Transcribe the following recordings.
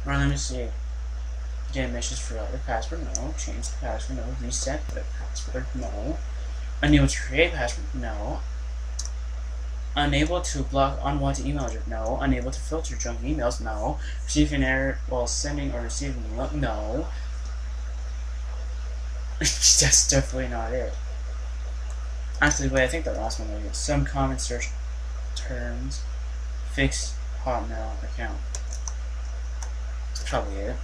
Or let me see. Get messages for your password, no. Change the password, no. Reset the password, no. Unable to create password, no. Unable to block unwanted email address, no. Unable to filter junk emails, no. Receive an error while sending or receiving email, no. That's definitely not it. Actually, wait, I think the last one was some common search terms. Fix Hotmail account. That's probably it.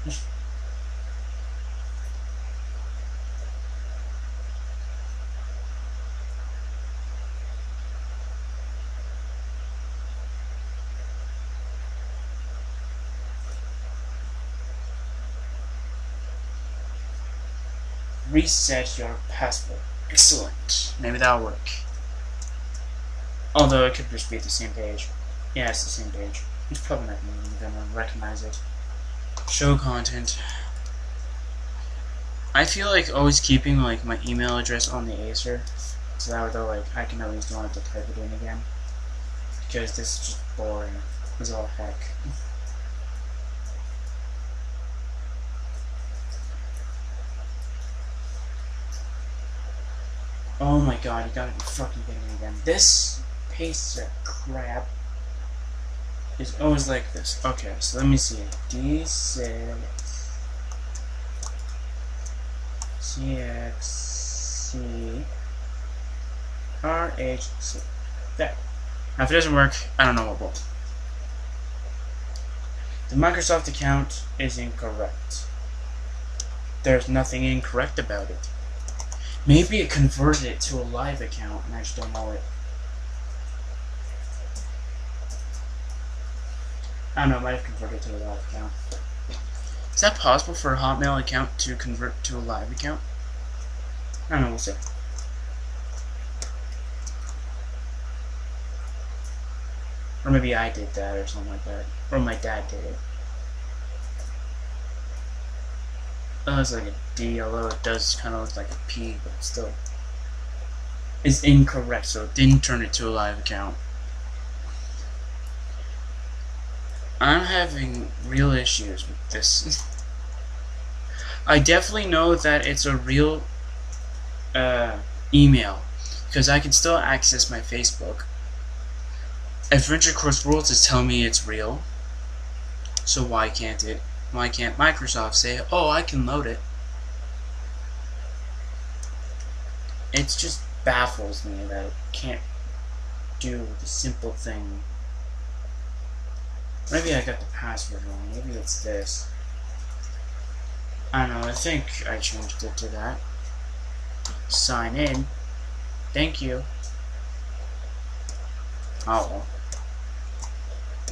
Reset your password. Excellent. Maybe that'll work. Although it could just be the same page. Yeah, it's the same page. It's probably not gonna recognize it. Show content. I feel like always keeping like my email address on the Acer, so that way like I can at least don't have to type it in again. Because this is just boring as all heck. Oh my god, you gotta be fucking kidding me again. This piece of crap is always like this. Okay, so let me see. D6 CXC RHC. There. Now if it doesn't work, I don't know what will. The Microsoft account is incorrect. There's nothing incorrect about it. Maybe it converted it to a live account and I just don't know it. I don't know, it might have converted to a live account. Is that possible for a Hotmail account to convert to a live account? I don't know, we'll see. Or maybe I did that or something like that. Or my dad did it. Oh, it's like a D, although it does kind of look like a P, but still. It's incorrect, so it didn't turn it to a live account. I'm having real issues with this. I definitely know that it's a real email, because I can still access my Facebook. AdventureQuest Worlds is telling me it's real, so why can't Microsoft say, oh, I can load it? It just baffles me that it can't do the simple thing. Maybe I got the password wrong. Maybe it's this. I don't know. I think I changed it to that. Sign in. Thank you. Oh well.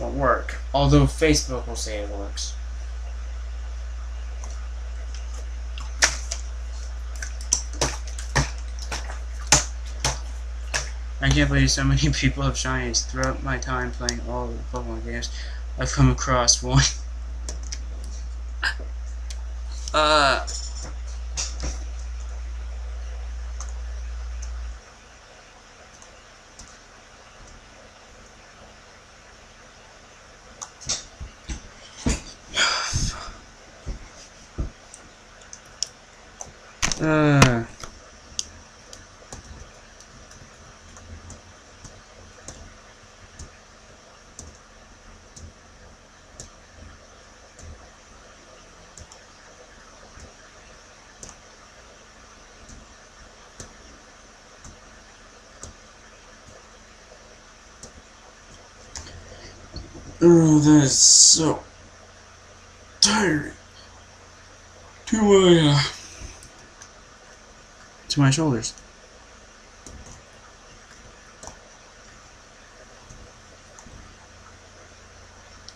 Won't work. Although Facebook will say it works. I can't believe so many people have shinies. Throughout my time playing all the Pokemon games, I've come across one. Oh, that is so tiring to my shoulders.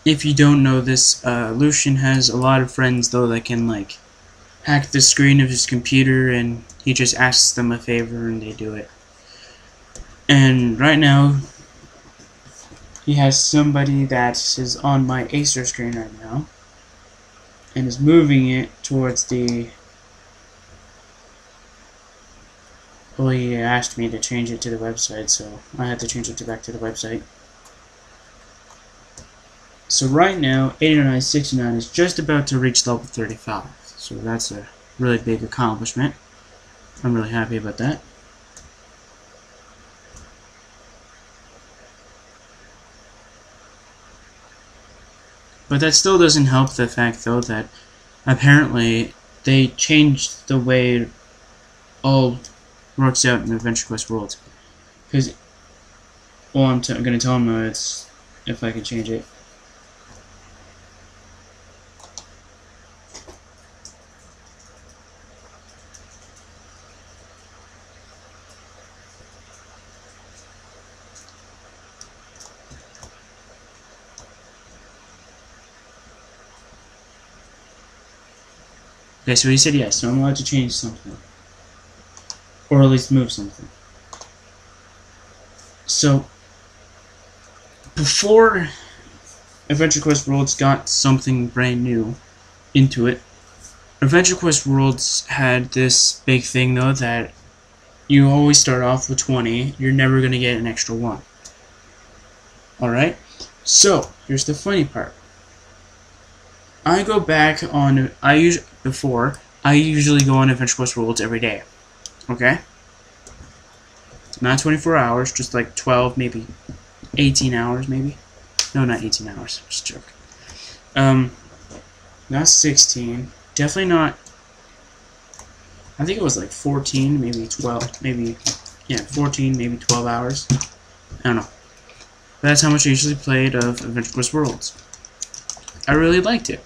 If you don't know this, Lucian has a lot of friends though that can like hack the screen of his computer, and he just asks them a favor and they do it. And right now, he has somebody that is on my Acer screen right now and is moving it towards the... Well, he asked me to change it to the website, so I had to change it back to the website. So right now, 8969 is just about to reach level 35. So that's a really big accomplishment. I'm really happy about that. But that still doesn't help the fact, though, that apparently they changed the way it all works out in AdventureQuest Worlds. Because, well, I'm going to tell them it's if I can change it. Okay, so he said yes, so I'm allowed to change something. Or at least move something. So, before AdventureQuest Worlds got something brand new into it, AdventureQuest Worlds had this big thing, though, that you always start off with 20, you're never going to get an extra 1. Alright? So, here's the funny part. I go back on, I usually go on AdventureQuest Worlds every day. Okay? Not 24 hours, just like 12, maybe 18 hours, maybe. No, not 18 hours. Just joking. Not 16. Definitely not. I think it was like 14, maybe 12, maybe, yeah, 14, maybe 12 hours. I don't know. But that's how much I usually played of AdventureQuest Worlds. I really liked it.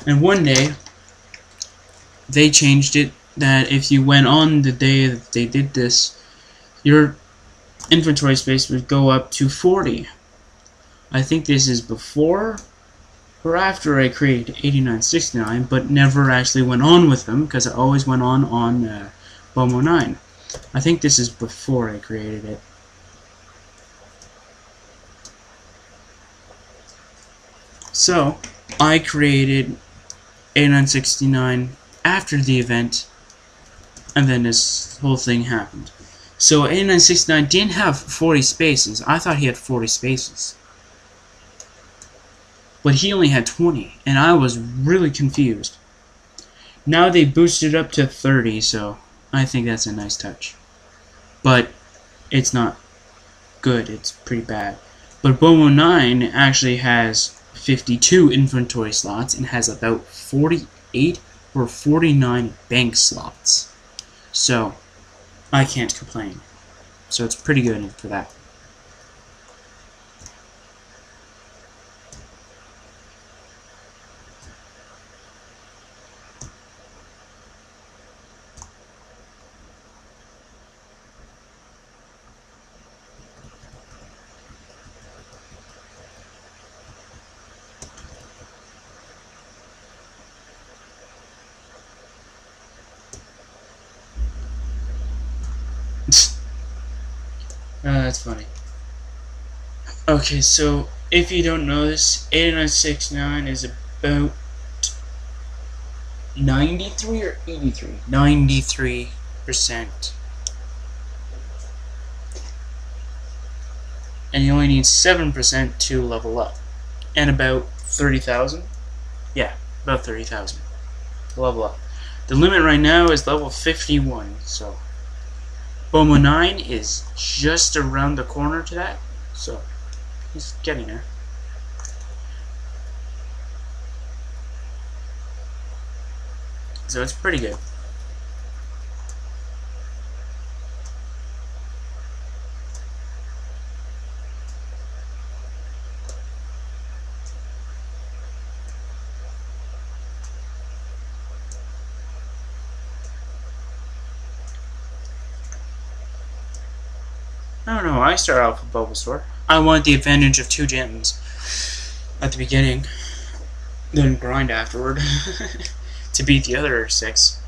And one day, they changed it that if you went on the day that they did this, your inventory space would go up to 40. I think this is before or after I created 8969, but never actually went on with them because I always went on Pokemon 9. I think this is before I created it. So, I created 8969 after the event, and then this whole thing happened. So 8969 didn't have 40 spaces. I thought he had 40 spaces. But he only had 20, and I was really confused. Now they boosted it up to 30, so I think that's a nice touch. But it's not good, it's pretty bad. But Pokemon 9 actually has 52 inventory slots and has about 48 or 49 bank slots. So, I can't complain. So it's pretty good for that. That's funny. Okay, so if you don't know this, 8969 is about 93 or 83? 93%. And you only need 7% to level up. And about 30,000? Yeah, about 30,000 to level up. The limit right now is level 51, so Pokemon 9 is just around the corner to that, so he's getting there. So it's pretty good. I don't know, I started off with Bulbasaur. I wanted the advantage of 2 gyms at the beginning, then grind afterward to beat the other 6.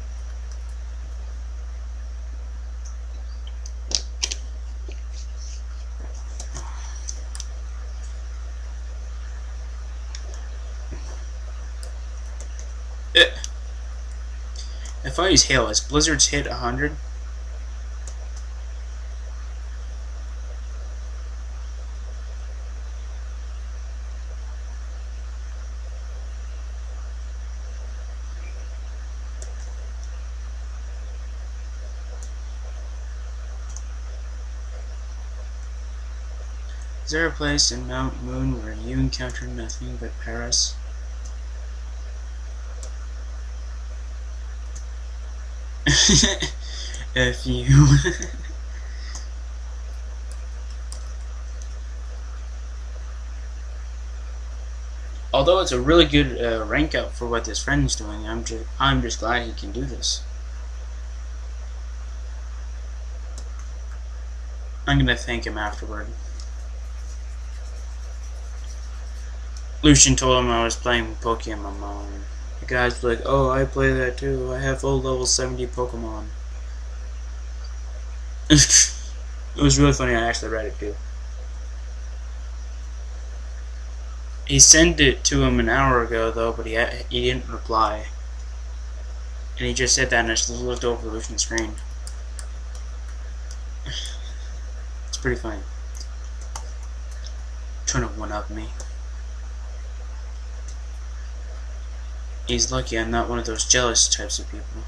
If I use Hail, as Blizzard's hit 100? there a place in Mount Moon where you encounter nothing but Paris? If you although it's a really good rank out for what this friend's doing, I'm just glad he can do this. I'm gonna thank him afterward. Lucian told him I was playing Pokemon. The guy's like, oh, I play that too. I have full level 70 Pokemon. It was really funny. I actually read it too. He sent it to him an hour ago though, but he didn't reply. And he just said that, and I just looked over Lucian's screen. It's pretty funny. Trying to one-up me. He's lucky I'm not one of those jealous types of people.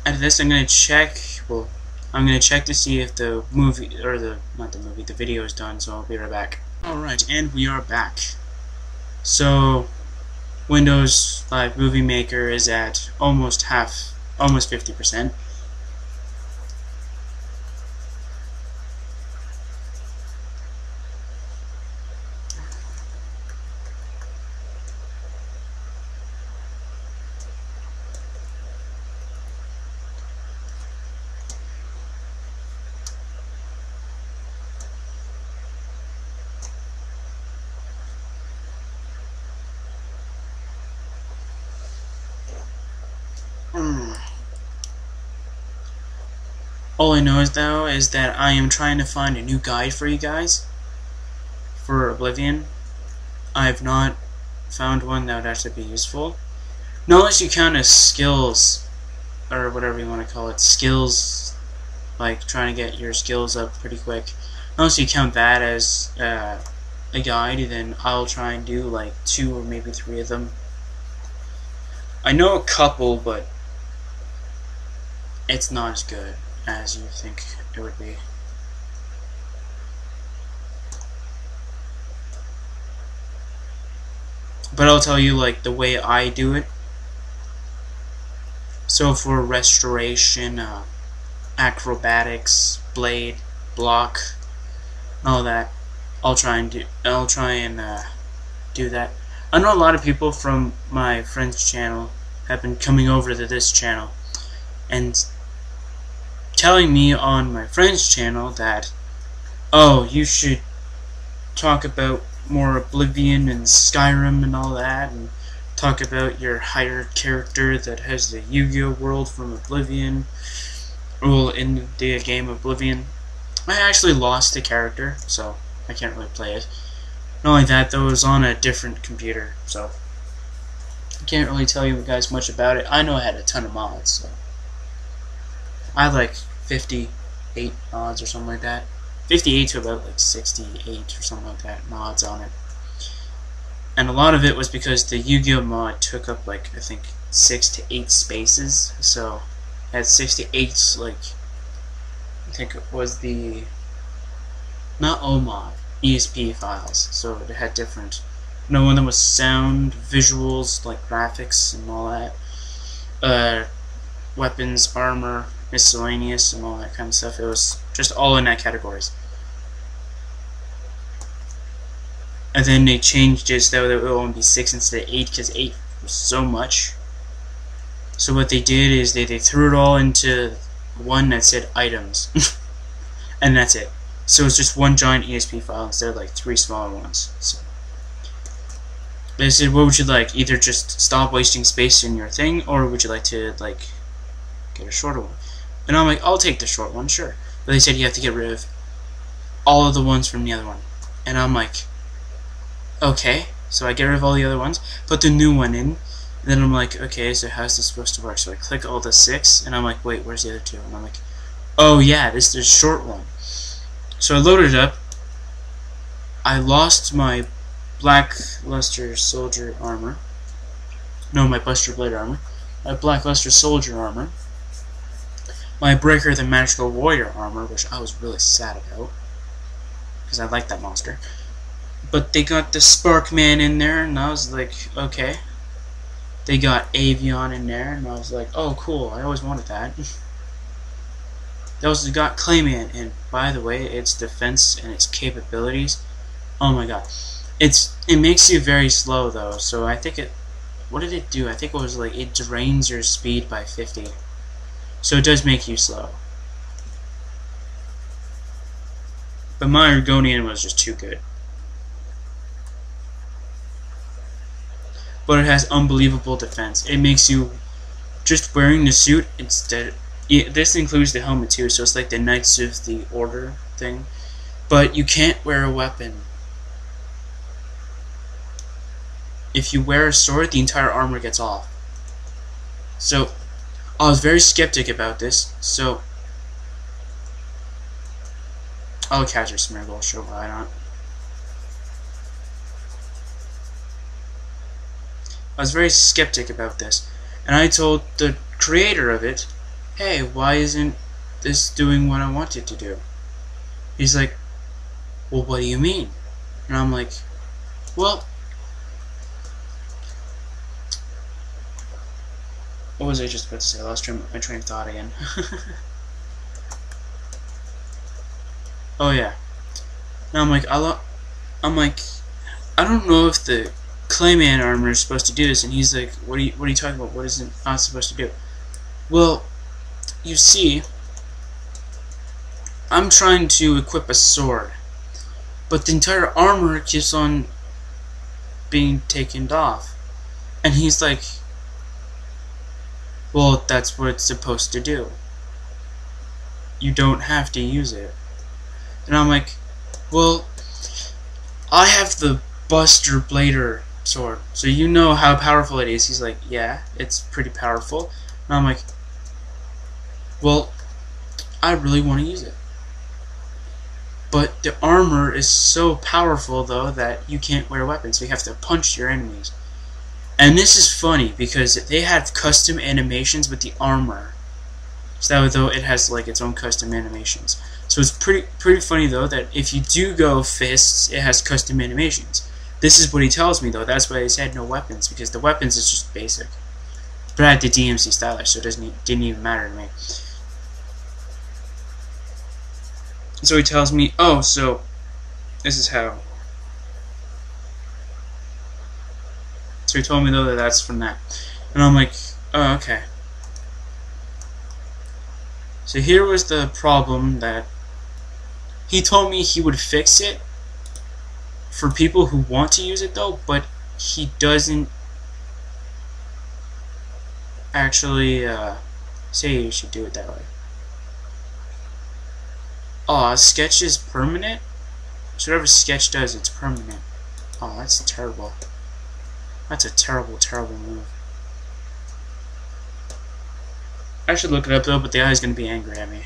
After this, I'm gonna check. Well, I'm gonna check to see if the movie, or the video is done. So I'll be right back. All right, and we are back. So, Windows Live Movie Maker is at almost 50%. All I know is that I am trying to find a new guide for you guys for Oblivion. I have not found one that would actually be useful. Not unless you count as skills, or whatever you want to call it, skills, like trying to get your skills up pretty quick. Unless you count that as a guide, then I'll try and do like 2 or maybe 3 of them. I know a couple, but it's not as good as you think it would be. But I'll tell you like the way I do it. So for restoration, acrobatics, blade, block, all that, I'll try and do that. I know a lot of people from my friend's channel have been coming over to this channel and telling me on my friend's channel that, oh, you should talk about more Oblivion and Skyrim and all that, and talk about your hired character that has the Yu-Gi-Oh world from Oblivion, well, in the game Oblivion. I actually lost the character, so I can't really play it. Not only that, though, it was on a different computer, so I can't really tell you guys much about it. I know I had a ton of mods, so I had like 58 mods or something like that. 58 to about like 68 or something like that mods on it. And a lot of it was because the Yu-Gi-Oh mod took up like I think 6 to 8 spaces. So it had 6 to 8 like I think it was the not OMOD, ESP files. So it had different. No one that was sound, visuals, like graphics and all that. Weapons, armor, miscellaneous, and all that kind of stuff. It was just all in that categories. And then they changed it so that it would only be 6 instead of 8 because 8 was so much. So what they did is they threw it all into one that said items. And that's it. So it's just one giant ESP file instead of like 3 smaller ones. So they said, what would you like? Either just stop wasting space in your thing, or would you like to like get a shorter one? And I'm like, I'll take the short one, sure. But they said you have to get rid of all of the ones from the other one. And I'm like, okay. So I get rid of all the other ones, put the new one in, and then I'm like, okay, so how's this supposed to work? So I click all the 6, and I'm like, wait, where's the other 2? And I'm like, oh yeah, this is the short one. So I loaded it up. I lost my Black Luster Soldier armor. No, my Buster Blade armor. my Blackluster Soldier armor, my Breaker the Magical Warrior armor, which I was really sad about, because I like that monster. But they got the Sparkman in there, and I was like, okay. They got Avion in there, and I was like, oh cool, I always wanted that. They also got Clayman, and by the way, its defense and its capabilities, oh my god. It makes you very slow though, so I think what did it do? I think it was like, it drains your speed by 50. So it does make you slow. But my Argonian was just too good. But it has unbelievable defense. It makes you, just wearing the suit instead. This includes the helmet too, so it's like the Knights of the Order thing. But you can't wear a weapon. If you wear a sword, the entire armor gets off. So, I was very skeptic about this, so I'll catch a Smeargle, sure, why not? I was very skeptic about this, and I told the creator of it, hey, why isn't this doing what I want it to do? He's like, well, what do you mean? And I'm like, well, what was I just about to say? I lost my train of thought again. Oh yeah. Now I'm like, I don't know if the Clayman armor is supposed to do this, and he's like, what are you talking about? What is it not supposed to do? Well, you see, I'm trying to equip a sword, but the entire armor keeps on being taken off, and he's like, well, that's what it's supposed to do. You don't have to use it. And I'm like, well, I have the Buster Blader sword, so you know how powerful it is. He's like, yeah, it's pretty powerful. And I'm like, well, I really want to use it. But the armor is so powerful, though, that you can't wear weapons, so you have to punch your enemies. And this is funny, because they have custom animations with the armor. So that though it has like its own custom animations. So it's pretty funny though that if you do go fists, it has custom animations. This is what he tells me though. That's why he said no weapons, because the weapons is just basic. But I had the DMC stylish, so it didn't even matter to me. So he tells me, oh, so this is how. So he told me though that that's from that, and I'm like, oh, okay. So here was the problem that he told me he would fix it for people who want to use it though, but he doesn't actually say you should do it that way. Oh, sketch is permanent? So whatever sketch does, it's permanent. Oh, that's terrible. That's a terrible, terrible move. I should look it up though, but the guy's gonna be angry at me.